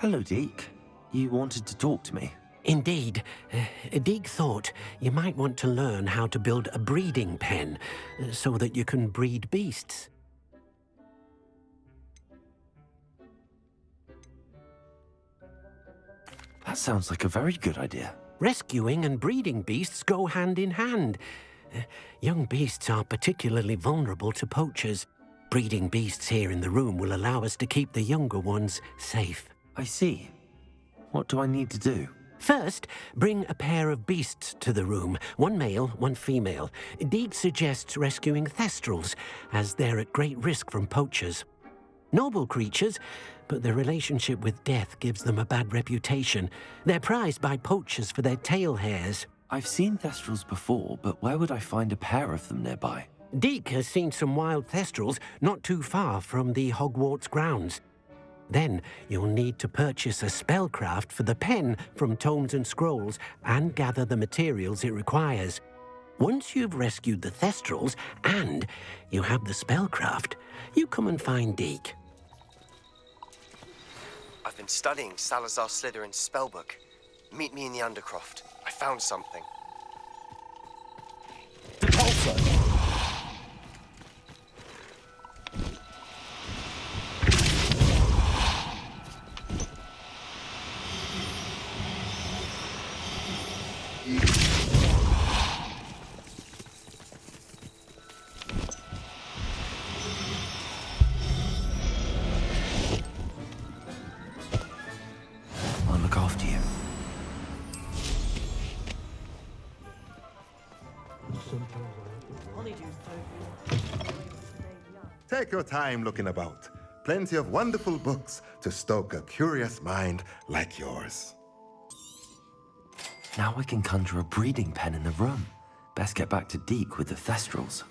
Hello, Deke. You wanted to talk to me? Indeed. Deke thought you might want to learn how to build a breeding pen so that you can breed beasts. That sounds like a very good idea. Rescuing and breeding beasts go hand in hand. Young beasts are particularly vulnerable to poachers. Breeding beasts here in the room will allow us to keep the younger ones safe. I see. What do I need to do? First, bring a pair of beasts to the room. One male, one female. Deke suggests rescuing thestrals, as they're at great risk from poachers. Noble creatures, but their relationship with death gives them a bad reputation. They're prized by poachers for their tail hairs. I've seen thestrals before, but where would I find a pair of them nearby? Deke has seen some wild thestrals not too far from the Hogwarts grounds. Then you'll need to purchase a spellcraft for the pen from Tomes and Scrolls and gather the materials it requires. Once you've rescued the thestrals and you have the spellcraft, you come and find Deke. I've been studying Salazar Slytherin's spellbook. Meet me in the Undercroft. I found something. I'll look after you. Take your time looking about. Plenty of wonderful books to stoke a curious mind like yours. Now I can conjure a breeding pen in the room. Best get back to Deke with the thestrals.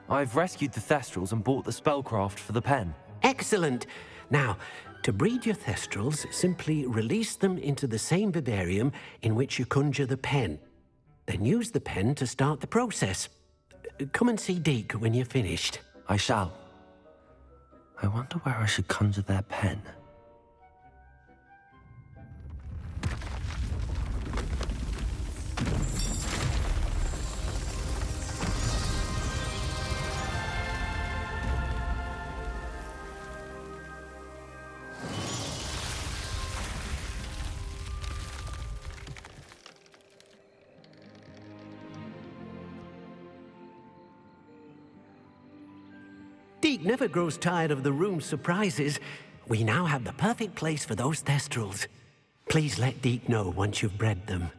I've rescued the thestrals and bought the spellcraft for the pen. Excellent! Now, to breed your thestrals, simply release them into the same vivarium in which you conjure the pen. Then use the pen to start the process. Come and see Deke when you're finished. I shall. I wonder where I should conjure their pen. Deke never grows tired of the room's surprises. We now have the perfect place for those thestrals. Please let Deke know once you've bred them.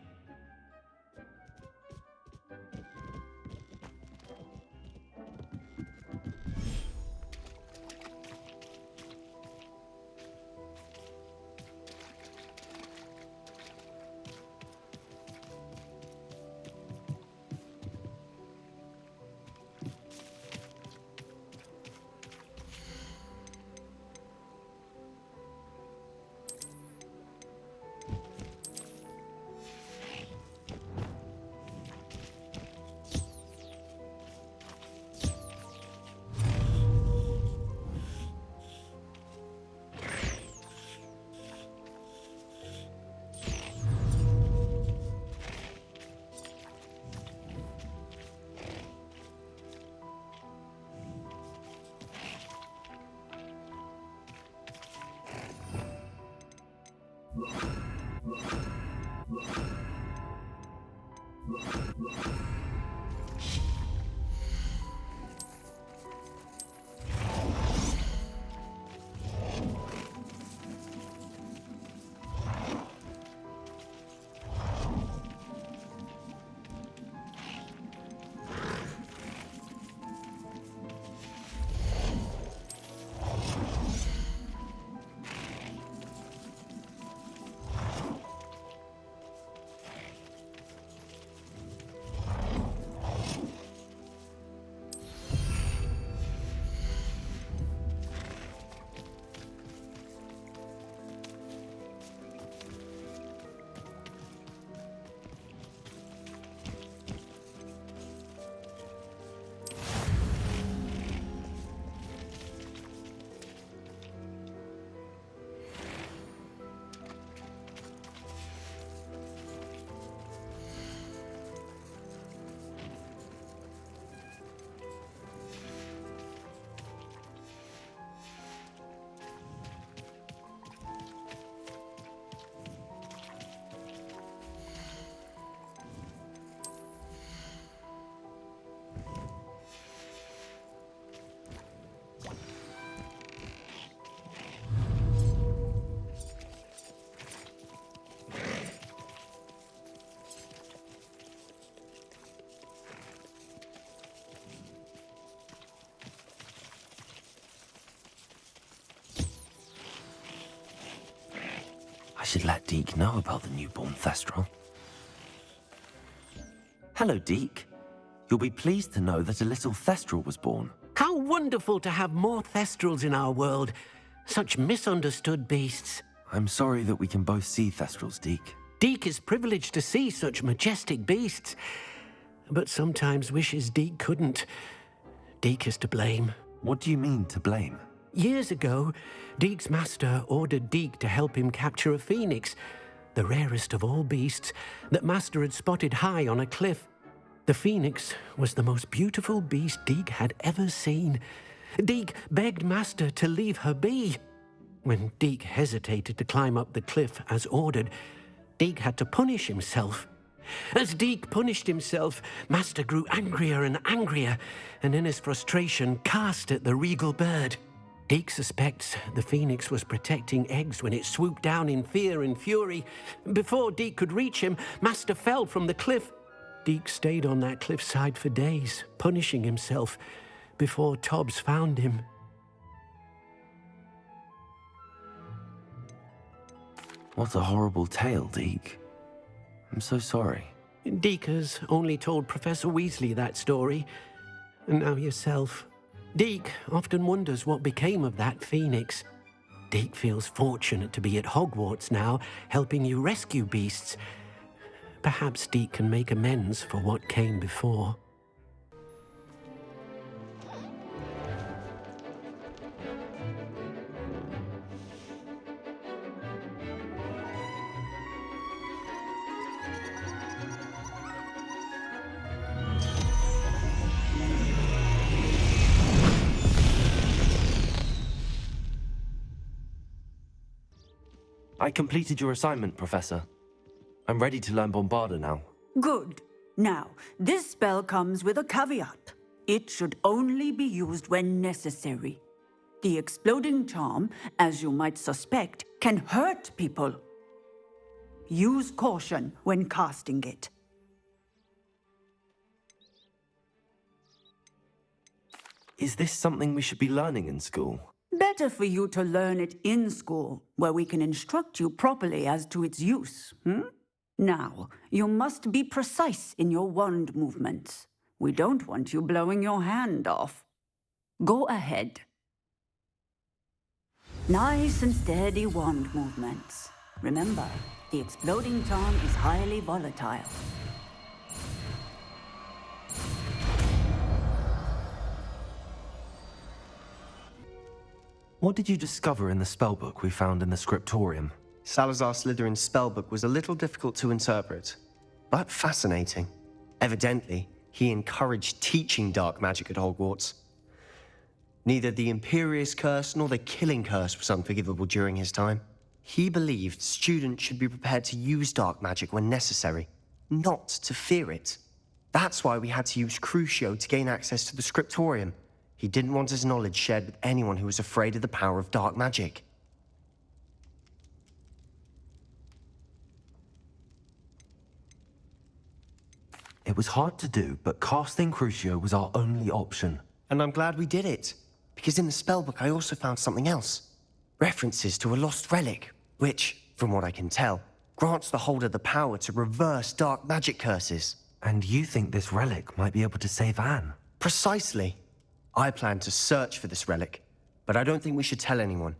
should let Deke know about the newborn Thestral. Hello, Deke. You'll be pleased to know that a little Thestral was born. How wonderful to have more Thestrals in our world. Such misunderstood beasts. I'm sorry that we can both see Thestrals, Deke. Deke is privileged to see such majestic beasts, but sometimes wishes Deke couldn't. Deke is to blame. What do you mean, to blame? Years ago, Deke's master ordered Deke to help him capture a phoenix, the rarest of all beasts, that master had spotted high on a cliff. The phoenix was the most beautiful beast Deke had ever seen. Deke begged master to leave her be. When Deke hesitated to climb up the cliff as ordered, Deke had to punish himself. As Deke punished himself, master grew angrier and angrier, and in his frustration cast at the regal bird. Deke suspects the phoenix was protecting eggs when it swooped down in fear and fury. Before Deke could reach him, master fell from the cliff. Deke stayed on that cliffside for days, punishing himself, before Tobbs found him. What a horrible tale, Deke. I'm so sorry. Deke has only told Professor Weasley that story, and now yourself. Deke often wonders what became of that phoenix. Deke feels fortunate to be at Hogwarts now, helping you rescue beasts. Perhaps Deke can make amends for what came before. I completed your assignment, Professor. I'm ready to learn Bombarda now. Good. Now, this spell comes with a caveat. It should only be used when necessary. The exploding charm, as you might suspect, can hurt people. Use caution when casting it. Is this something we should be learning in school? Better for you to learn it in school, where we can instruct you properly as to its use. Now, you must be precise in your wand movements. We don't want you blowing your hand off. Go ahead. Nice and steady wand movements. Remember, the exploding charm is highly volatile. What did you discover in the spellbook we found in the scriptorium? Salazar Slytherin's spellbook was a little difficult to interpret, but fascinating. Evidently, he encouraged teaching dark magic at Hogwarts. Neither the Imperious Curse nor the Killing Curse was unforgivable during his time. He believed students should be prepared to use dark magic when necessary, not to fear it. That's why we had to use Crucio to gain access to the scriptorium. He didn't want his knowledge shared with anyone who was afraid of the power of dark magic. It was hard to do, but casting Crucio was our only option. And I'm glad we did it, because in the spellbook I also found something else. References to a lost relic, which, from what I can tell, grants the holder the power to reverse dark magic curses. And you think this relic might be able to save Anne? Precisely. I plan to search for this relic, but I don't think we should tell anyone.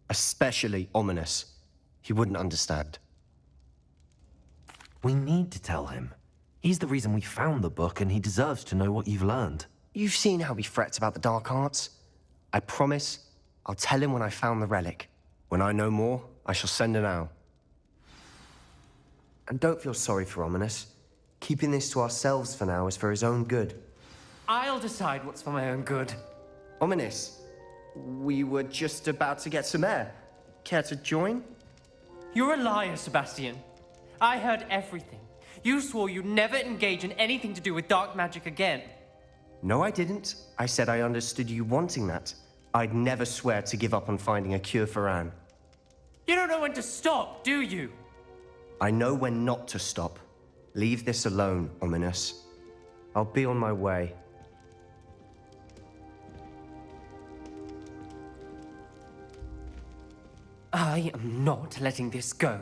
Especially Ominous. He wouldn't understand. We need to tell him. He's the reason we found the book, and he deserves to know what you've learned. You've seen how he frets about the dark arts. I promise I'll tell him when I found the relic. When I know more, I shall send an owl. And don't feel sorry for Ominous. Keeping this to ourselves for now is for his own good. I'll decide what's for my own good. Ominous, we were just about to get some air. Care to join? You're a liar, Sebastian. I heard everything. You swore you'd never engage in anything to do with dark magic again. No, I didn't. I said I understood you wanting that. I'd never swear to give up on finding a cure for Anne. You don't know when to stop, do you? I know when not to stop. Leave this alone, Ominous. I'll be on my way. I am not letting this go.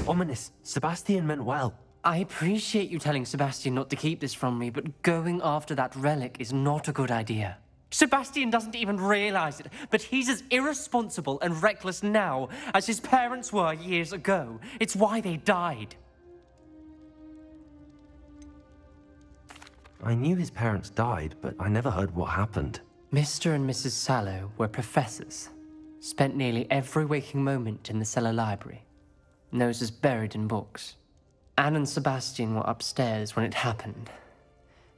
Ominous. Sebastian meant well. I appreciate you telling Sebastian not to keep this from me, but going after that relic is not a good idea. Sebastian doesn't even realize it, but he's as irresponsible and reckless now as his parents were years ago. It's why they died. I knew his parents died, but I never heard what happened. Mr. and Mrs. Sallow were professors. Spent nearly every waking moment in the cellar library. Noses buried in books. Anne and Sebastian were upstairs when it happened.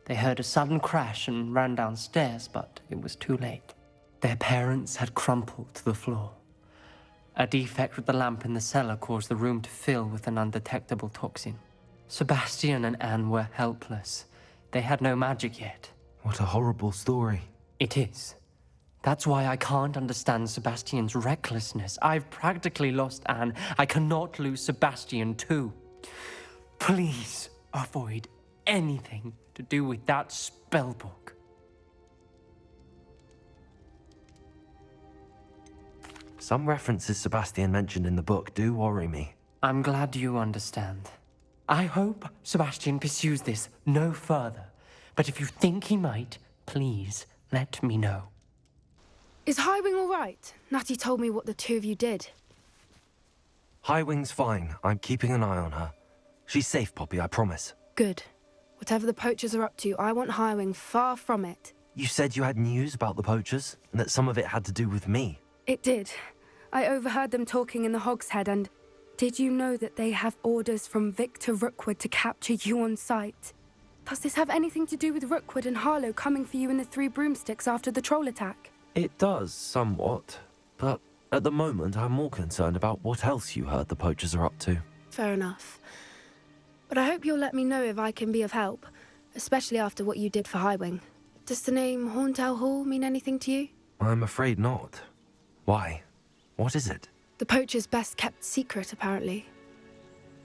They heard a sudden crash and ran downstairs, but it was too late. Their parents had crumpled to the floor. A defect with the lamp in the cellar caused the room to fill with an undetectable toxin. Sebastian and Anne were helpless. They had no magic yet. What a horrible story. It is. That's why I can't understand Sebastian's recklessness. I've practically lost Anne. I cannot lose Sebastian too. Please avoid anything to do with that spellbook. Some references Sebastian mentioned in the book do worry me. I'm glad you understand. I hope Sebastian pursues this no further. But if you think he might, please let me know. Is Highwing all right? Natty told me what the two of you did. Highwing's fine. I'm keeping an eye on her. She's safe, Poppy, I promise. Good. Whatever the poachers are up to, I want Highwing far from it. You said you had news about the poachers, and that some of it had to do with me. It did. I overheard them talking in the Hogshead, and did you know that they have orders from Victor Rookwood to capture you on sight? Does this have anything to do with Rookwood and Harlow coming for you in the Three Broomsticks after the troll attack? It does, somewhat. But at the moment, I'm more concerned about what else you heard the poachers are up to. Fair enough. But I hope you'll let me know if I can be of help, especially after what you did for Highwing. Does the name Horntail Hall mean anything to you? I'm afraid not. Why? What is it? The poacher's best kept secret, apparently.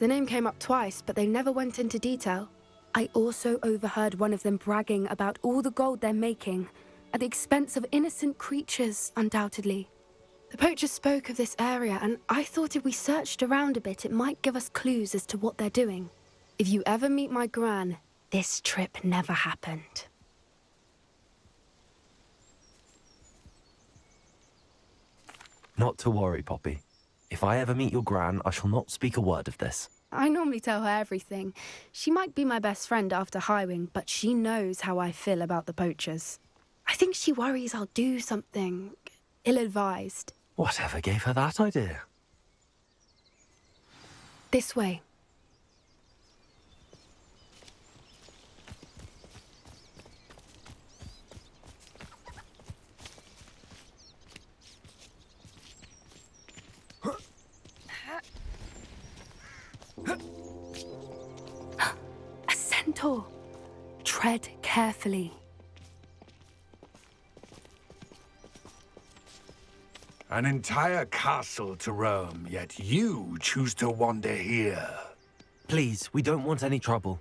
The name came up twice, but they never went into detail. I also overheard one of them bragging about all the gold they're making, at the expense of innocent creatures, undoubtedly. The poachers spoke of this area, and I thought if we searched around a bit, it might give us clues as to what they're doing. If you ever meet my gran, this trip never happened. Not to worry, Poppy. If I ever meet your gran, I shall not speak a word of this. I normally tell her everything. She might be my best friend after Highwing, but she knows how I feel about the poachers. I think she worries I'll do something ill-advised. Whatever gave her that idea? This way. A centaur. Tread carefully. An entire castle to roam, yet you choose to wander here. Please, we don't want any trouble.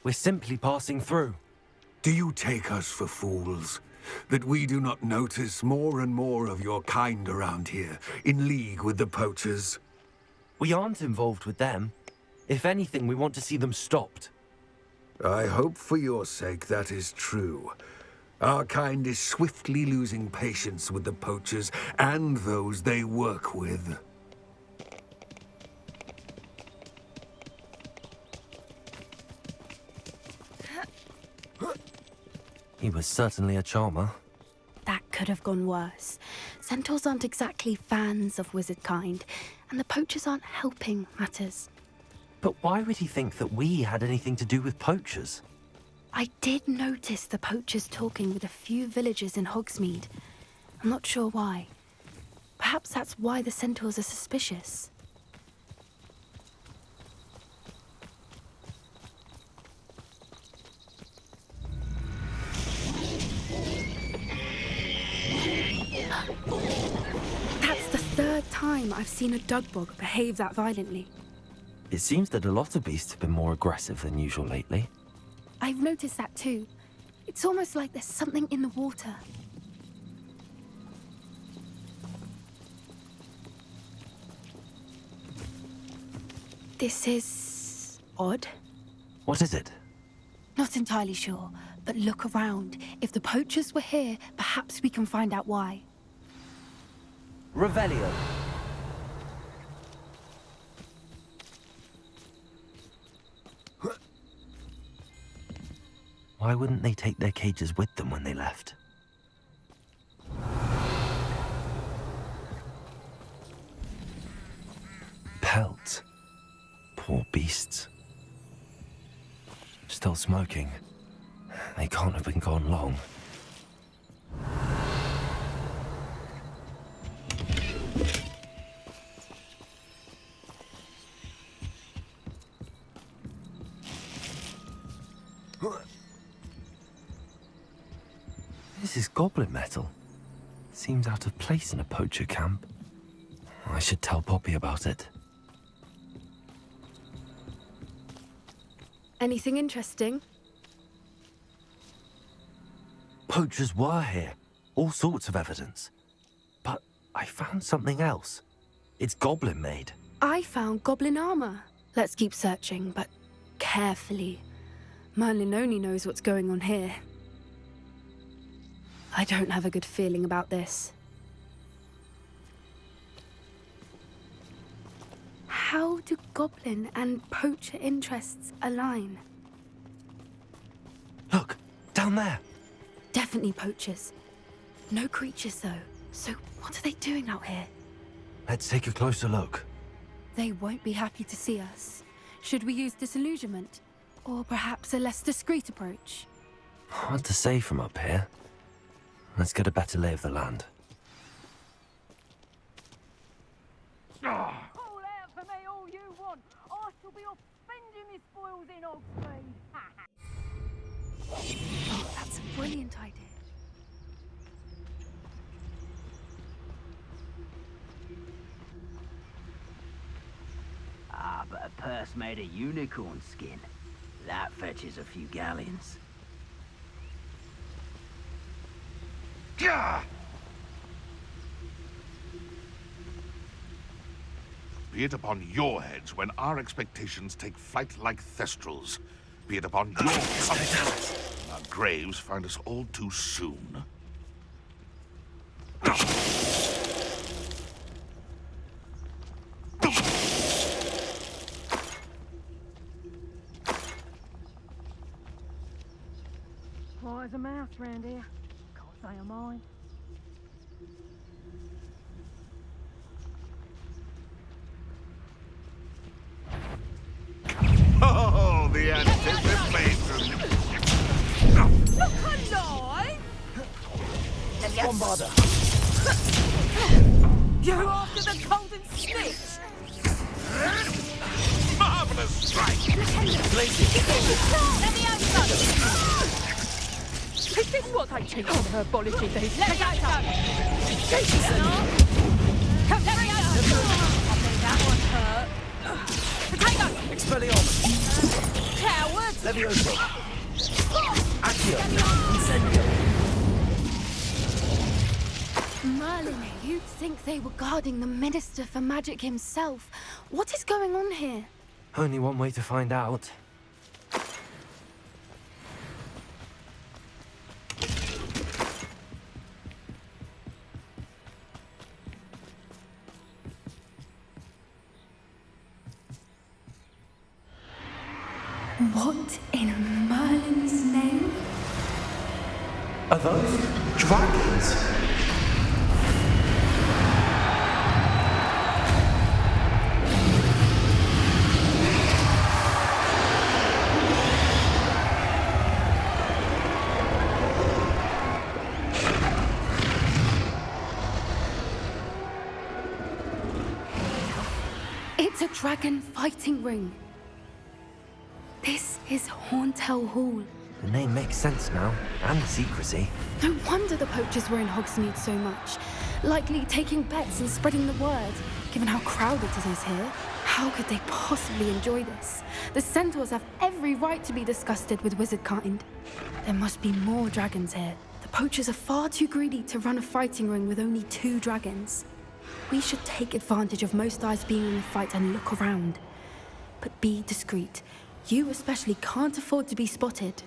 We're simply passing through. Do you take us for fools? That we do not notice more and more of your kind around here, in league with the poachers? We aren't involved with them. If anything, we want to see them stopped. I hope for your sake that is true. Our kind is swiftly losing patience with the poachers and those they work with. He was certainly a charmer. That could have gone worse. Centaurs aren't exactly fans of wizard kind, and the poachers aren't helping matters. But why would he think that we had anything to do with poachers? I did notice the poachers talking with a few villagers in Hogsmeade. I'm not sure why. Perhaps that's why the centaurs are suspicious. That's the third time I've seen a dugbog behave that violently. It seems that a lot of beasts have been more aggressive than usual lately. I've noticed that too. It's almost like there's something in the water. This is odd. What is it? Not entirely sure, but look around. If the poachers were here, perhaps we can find out why. Revelio. Why wouldn't they take their cages with them when they left? Pelts. Poor beasts. Still smoking. They can't have been gone long. This is goblin metal. Seems out of place in a poacher camp. I should tell Poppy about it. Anything interesting? Poachers were here. All sorts of evidence. But I found something else. It's goblin made. I found goblin armor. Let's keep searching, but carefully. Merlin only knows what's going on here. I don't have a good feeling about this. How do goblin and poacher interests align? Look, down there. Definitely poachers. No creatures, though. So what are they doing out here? Let's take a closer look. They won't be happy to see us. Should we use disillusionment? Or perhaps a less discreet approach? Hard to say from up here. Let's get a better lay of the land. Call out for me all you want. I shall be off spending my spoils in Hogsmeade. Oh, that's a brilliant idea. Ah, but a purse made of unicorn skin. That fetches a few galleons. Gah! Be it upon your heads when our expectations take flight like thestrals. Be it upon your comfort when our graves find us all too soon. Quiet as a mouse round here. Can't say I'm mine. Oh, the anticipation! Look alive! Bombarder! You're after the golden snitch! Marvelous strike! Let me out, Is this what they teach in herbology these days? Let go! Come, let me out! I think that one hurt. Potato! Expelliarmus! Cowards! Levioso! Accio! Incendio! Merlin, you'd think they were guarding the Minister for Magic himself. What is going on here? Only one way to find out. What in Merlin's name? Are those dragons? It's a dragon fighting ring. This is Hauntel Hall. The name makes sense now, and the secrecy. No wonder the poachers were in Hogsmeade so much. Likely taking bets and spreading the word. Given how crowded it is here, how could they possibly enjoy this? The centaurs have every right to be disgusted with wizard kind. There must be more dragons here. The poachers are far too greedy to run a fighting ring with only 2 dragons. We should take advantage of most eyes being in the fight and look around. But be discreet. You especially can't afford to be spotted.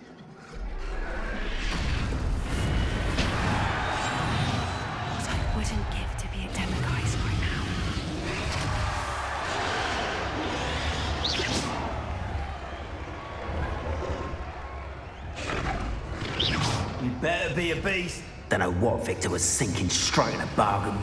What I wouldn't give to be a demiguise right now. You better be a beast. Don't know what Victor was thinking, striking a bargain.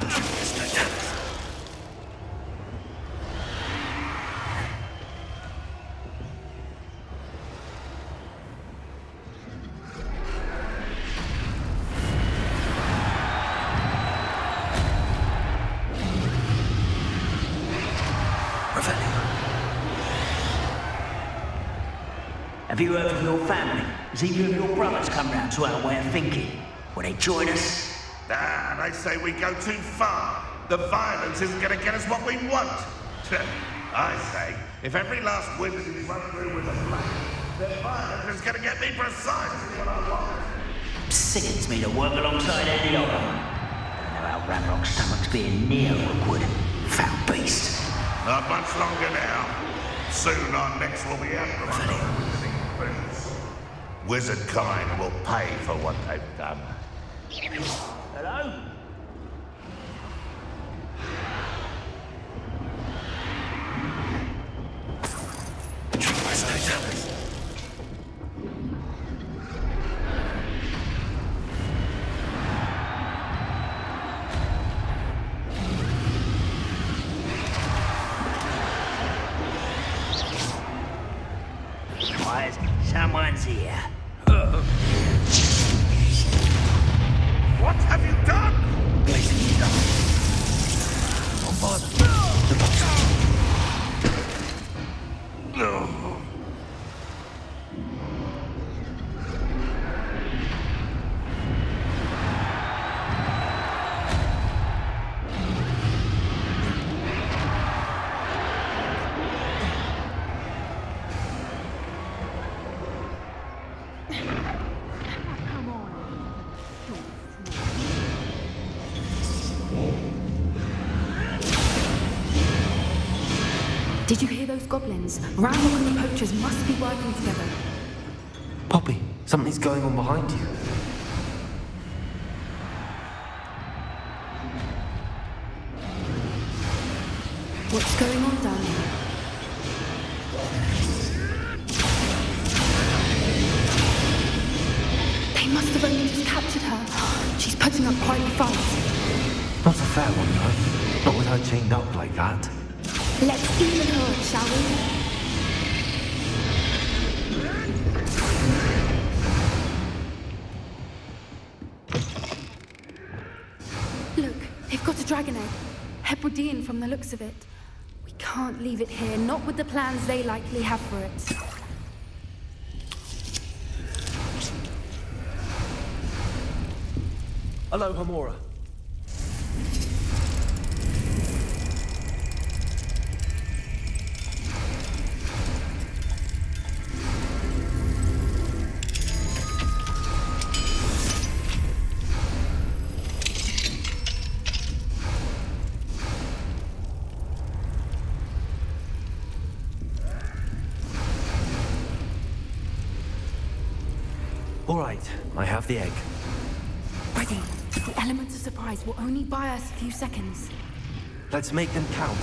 Have you heard from your family? Has either of your brothers come round to our way of thinking? Will they join us? Ah, they say we go too far. The violence isn't going to get us what we want. I say, if every last wizard is run through with a blade, the violence is going to get me precisely what I want. Sickens me to work alongside any of them. I don't know how Ramrock's stomach's being near Rookwood. Foul beast. Not much longer now. Soon our necks will be out from under wizarding boots. Wizard kind will pay for what they've done. Hello? Someone's here. What have you done? Blazing you down. On board. The box. No. Did you hear those goblins? Ramrock and the poachers must be working together. Poppy, something's going on behind you. What's going on down here? They must have only just captured her. She's putting up quite a fight. Not a fair one, though. Not with her chained up like that. Let's even her, shall we? Look, they've got a dragon egg. Hebridean from the looks of it. We can't leave it here, not with the plans they likely have for it. Hello, Homora. All right, I have the egg. Ready. The elements of surprise will only buy us a few seconds. Let's make them count.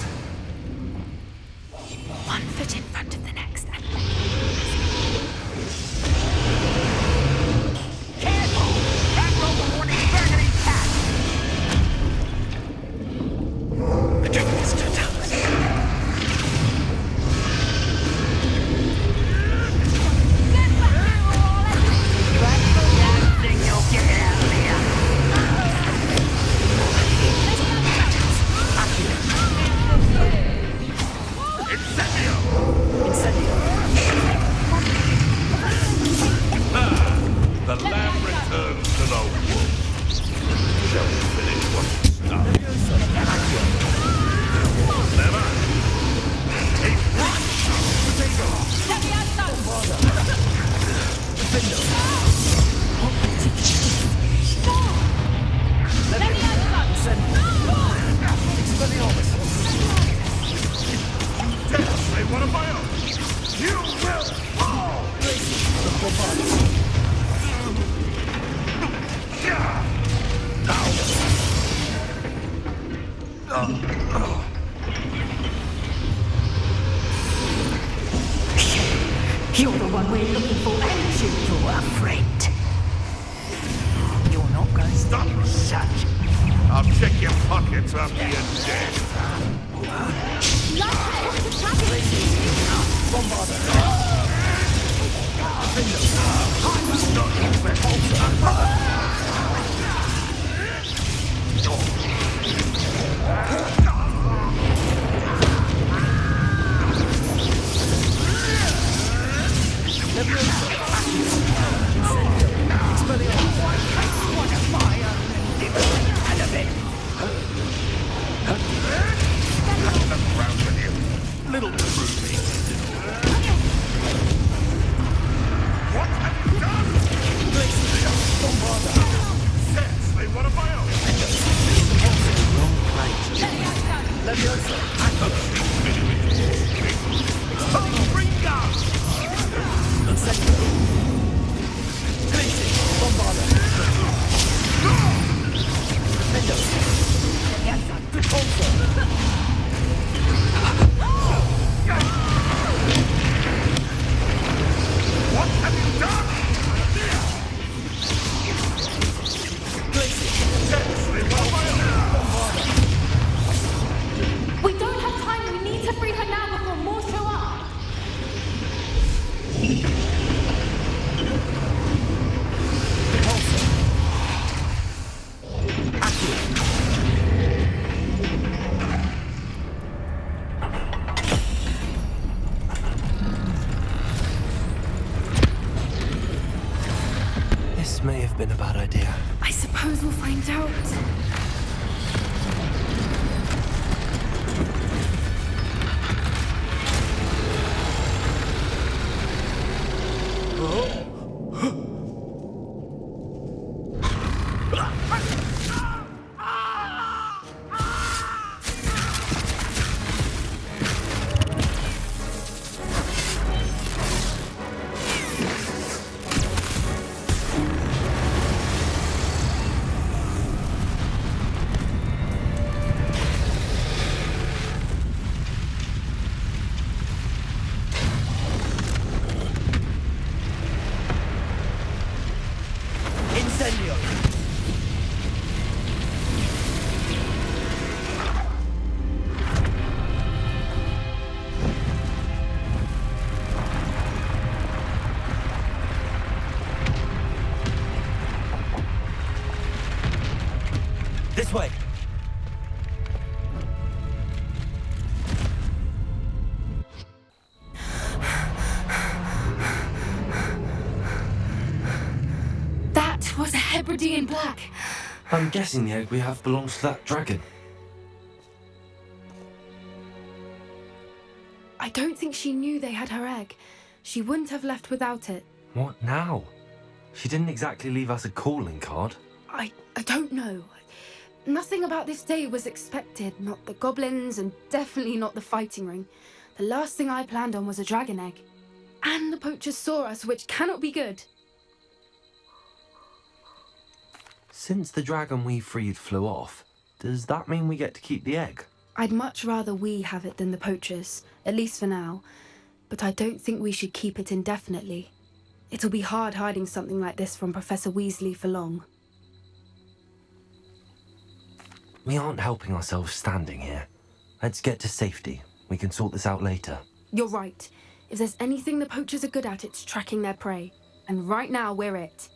One foot in front of the next. Careful! That robot will burn his cat! The dragon is turned out. Incendio! Incendio! may have been a bad idea. I suppose we'll find out. This way! That was a Hebridean black. I'm guessing the egg we have belongs to that dragon. I don't think she knew they had her egg. She wouldn't have left without it. What now? She didn't exactly leave us a calling card. I don't know. Nothing about this day was expected. Not the goblins, and definitely not the fighting ring. The last thing I planned on was a dragon egg. And the poachers saw us, which cannot be good. Since the dragon we freed flew off, does that mean we get to keep the egg? I'd much rather we have it than the poachers, at least for now. But I don't think we should keep it indefinitely. It'll be hard hiding something like this from Professor Weasley for long. We aren't helping ourselves standing here. Let's get to safety. We can sort this out later. You're right. If there's anything the poachers are good at, it's tracking their prey. And right now, we're it.